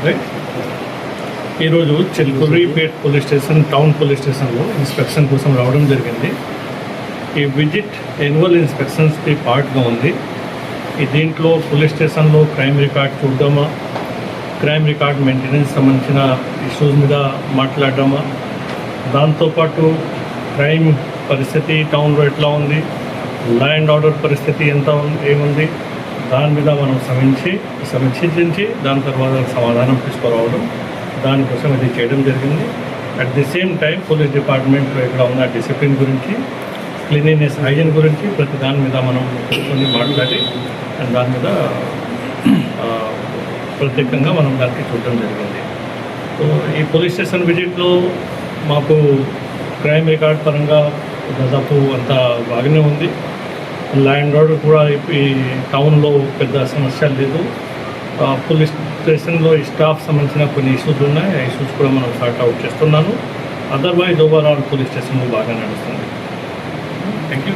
Right. ఈరోజు చిల్కుర్రిపేట్ police station, town police స్టేషన్లో inspection కోసం రావడం జరిగింది. ఈ విజిట్ యాన్యువల్ ఇన్స్పెక్షన్స్కి పార్ట్గా ఉంది. దీంట్లో పోలీస్ స్టేషన్లో క్రైమ్ రికార్డ్ చూద్దామా, క్రైమ్ రికార్డ్ మెయింటెనెన్స్ సంబంధించిన ఇష్యూస్ మీద మాట్లాడదామా, దాంతోపాటు క్రైమ్ పరిస్థితి టౌన్లో ఎట్లా ఉంది, లా అండ్ ఆర్డర్ పరిస్థితి ఏముంది, దాని మీద మనం సమీక్షించి దాని తర్వాత సమాధానం తీసుకురావడం, దానికోసం ఇది చేయడం జరిగింది. At the same time police డిపార్ట్మెంట్లో ఇక్కడ ఉన్న డిసిప్లిన్ గురించి, క్లీనినెస్, హైజీన్ గురించి ప్రతి దాని మీద మనం కొన్ని మాట్లాడి దాని మీద ప్రత్యేకంగా మనం దానికి చూడడం జరిగింది. సో ఈ పోలీస్ స్టేషన్ విజిట్లో మాకు క్రైమ్ రికార్డ్ పరంగా దాదాపు అంత బాగానే ఉంది. లా అండ్ ఆర్డర్ కూడా ఈ టౌన్లో పెద్ద సమస్య లేదు. పోలీస్ స్టేషన్లో ఈ స్టాఫ్ సంబంధించిన కొన్ని ఇష్యూస్ ఉన్నాయి. ఆ ఇష్యూస్ కూడా మనం సార్ట్ అవుట్ చేస్తున్నాను. అదర్వైజ్ ఓవరాల్ పోలీస్ స్టేషన్లో బాగా నడుస్తుంది. Thank you.